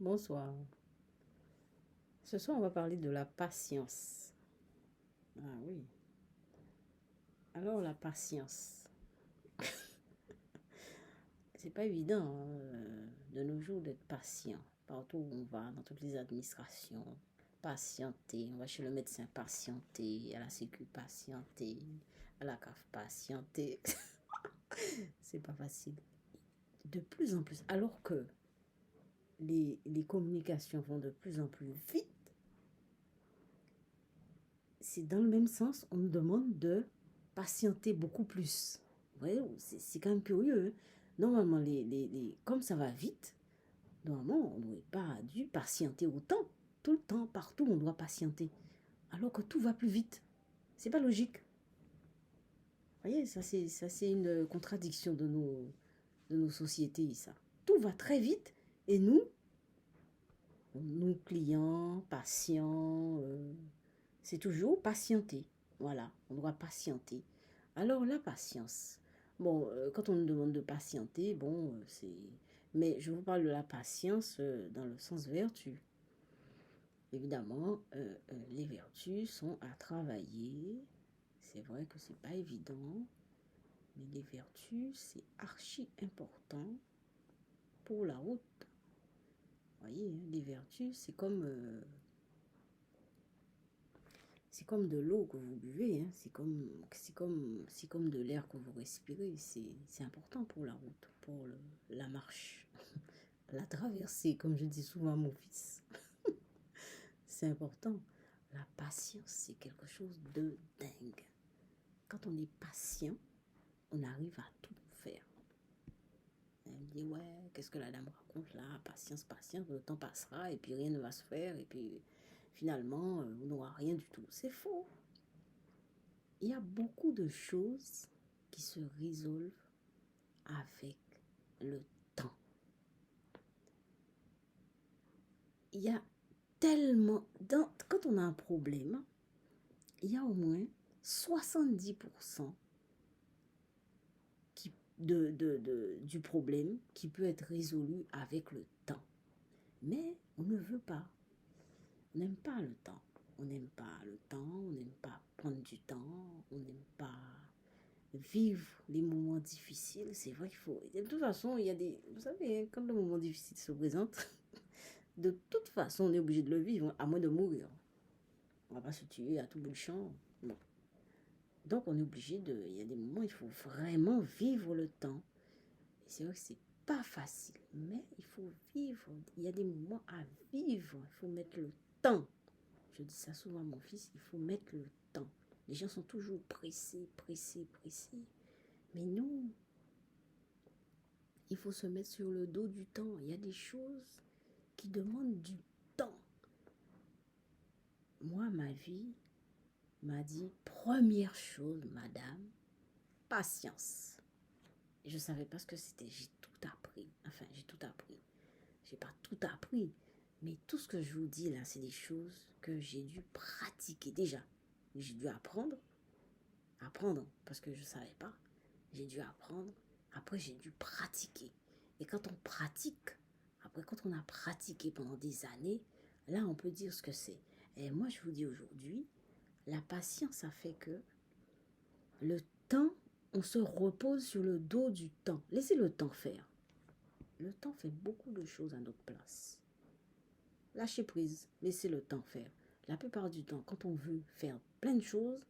Bonsoir. Ce soir, on va parler de la patience. Ah oui. Alors, la patience. C'est pas évident de nos jours d'être patient. Partout où on va, dans toutes les administrations. Patienter. On va chez le médecin patienter. À la sécu patienter. À la CAF patienter. C'est pas facile. De plus en plus. Alors que les communications vont de plus en plus vite. C'est dans le même sens, on nous demande de patienter beaucoup plus. Ouais, c'est quand même curieux. Hein. Normalement, comme ça va vite, normalement, on n'aurait pas dû patienter autant. Tout le temps, partout, on doit patienter. Alors que tout va plus vite. C'est pas logique. Vous voyez, ça c'est une contradiction de nos sociétés, ça. Tout va très vite et nous clients, patients, c'est toujours patienter. Voilà, on doit patienter. Alors la patience. Bon, quand on nous demande de patienter, bon, c'est... Mais je vous parle de la patience dans le sens vertu. Évidemment, les vertus sont à travailler. C'est vrai que c'est pas évident, mais les vertus, c'est archi important pour la route. Vous voyez, hein, les vertus, c'est comme de l'eau que vous buvez, hein. C'est comme de l'air que vous respirez. C'est important pour la route, pour la marche, la traversée, comme je dis souvent à mon fils. C'est important. La patience, c'est quelque chose de dingue. Quand on est patient, on arrive à tout faire. Elle me dit, ouais, qu'est-ce que la dame raconte là? Patience, patience, le temps passera et puis rien ne va se faire et puis finalement, on n'aura rien du tout. C'est faux. Il y a beaucoup de choses qui se résolvent avec le temps. Il y a tellement... Quand on a un problème, il y a au moins 70% du problème qui peut être résolu avec le temps. Mais on ne veut pas. On n'aime pas le temps. On n'aime pas le temps, on n'aime pas prendre du temps, on n'aime pas vivre les moments difficiles. C'est vrai qu'il faut... De toute façon, il y a des... Vous savez, quand le moment difficile se présente, de toute façon, on est obligé de le vivre, à moins de mourir. On va pas se tuer à tout bout de champ. Non. Donc, on est obligé de... Il y a des moments, il faut vraiment vivre le temps. Et c'est vrai que c'est pas facile, mais il faut vivre. Il y a des moments à vivre. Il faut mettre le temps. Je dis ça souvent à mon fils, il faut mettre le temps. Les gens sont toujours pressés, pressés, pressés. Mais non, il faut se mettre sur le dos du temps. Il y a des choses qui demandent du temps. Moi, ma vie m'a dit, première chose, madame, patience. Je ne savais pas ce que c'était. J'ai tout appris. Enfin, j'ai tout appris. J'ai pas tout appris. Mais tout ce que je vous dis là, c'est des choses que j'ai dû pratiquer déjà. J'ai dû apprendre, parce que je ne savais pas. J'ai dû apprendre. Après, j'ai dû pratiquer. Et quand on pratique, après, quand on a pratiqué pendant des années, là, on peut dire ce que c'est. Et moi, je vous dis aujourd'hui, la patience, ça fait que le temps, on se repose sur le dos du temps. Laissez le temps faire. Le temps fait beaucoup de choses à notre place. Lâchez prise, laissez le temps faire. La plupart du temps, quand on veut faire plein de choses,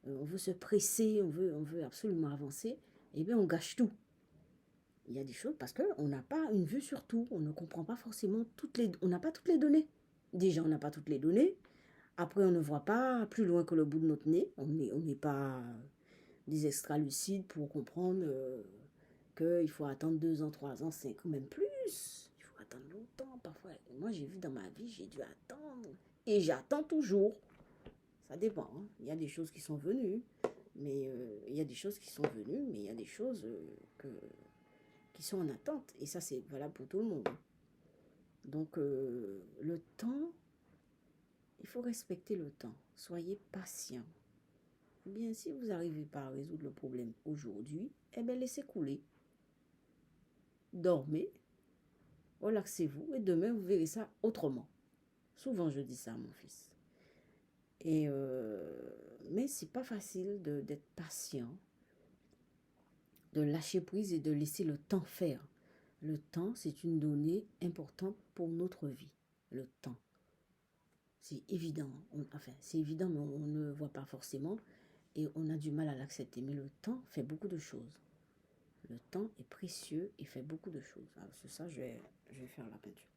on veut se presser, on veut absolument avancer, eh bien on gâche tout. Il y a des choses parce qu'on n'a pas une vue sur tout, on ne comprend pas forcément on n'a pas toutes les données. Déjà, on n'a pas toutes les données. Après, on ne voit pas plus loin que le bout de notre nez. On n'est pas des extra-lucides pour comprendre qu'il faut attendre 2 ans, 3 ans, 5 ans, même plus. Il faut attendre longtemps parfois. Moi, j'ai vu dans ma vie, j'ai dû attendre. Et j'attends toujours. Ça dépend. Hein. Il y a des choses qui sont venues. Mais il y a des choses qui sont venues, mais il y a des choses qui sont en attente. Et ça, c'est valable pour tout le monde. Donc, le temps, il faut respecter le temps. Soyez patient. Ou bien, si vous n'arrivez pas à résoudre le problème aujourd'hui, eh bien, laissez couler. Dormez. relaxez-vous et demain vous verrez ça autrement. Souvent je dis ça à mon fils. Et mais c'est pas facile d'être patient, de lâcher prise et de laisser le temps faire. Le temps, c'est une donnée importante pour notre vie. Le temps. C'est évident. Enfin, c'est évident, mais on ne le voit pas forcément. Et on a du mal à l'accepter. Mais le temps fait beaucoup de choses. Le temps est précieux et fait beaucoup de choses. Alors, c'est ça, je vais faire la peinture.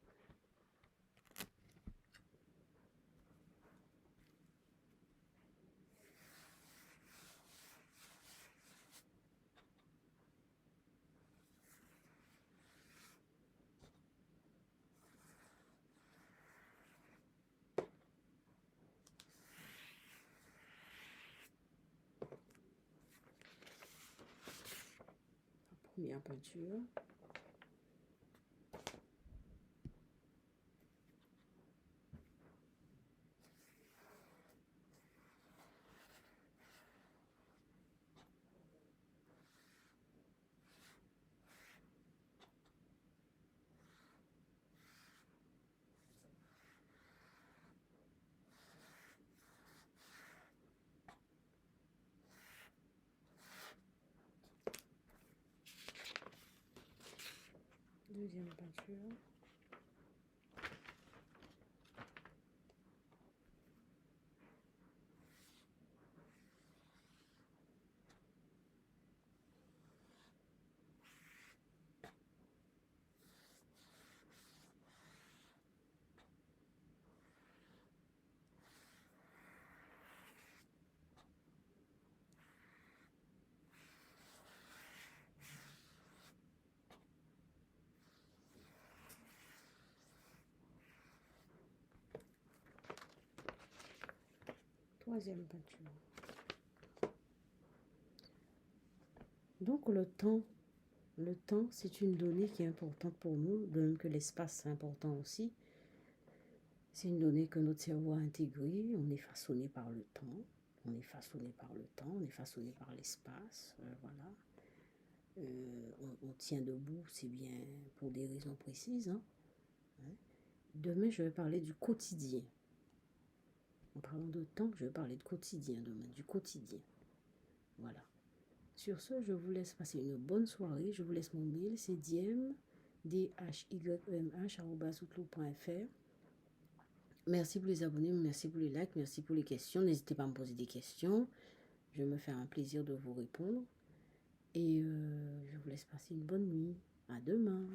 Première peinture. Deuxième peinture. Troisième peinture. Donc le temps, c'est une donnée qui est importante pour nous, de même que l'espace, c'est important aussi. C'est une donnée que notre cerveau a intégrée. On est façonné par le temps. On est façonné par le temps, on est façonné par l'espace. Voilà. On tient debout, c'est bien pour des raisons précises. Hein. Demain, je vais parler du quotidien. En parlant de temps, je vais parler de quotidien demain, du quotidien. Voilà. Sur ce, je vous laisse passer une bonne soirée. Je vous laisse mon mail, c'est dhyemh@outlook.fr. Merci pour les abonnés, merci pour les likes, merci pour les questions. N'hésitez pas à me poser des questions. Je vais me faire un plaisir de vous répondre. Et je vous laisse passer une bonne nuit. À demain.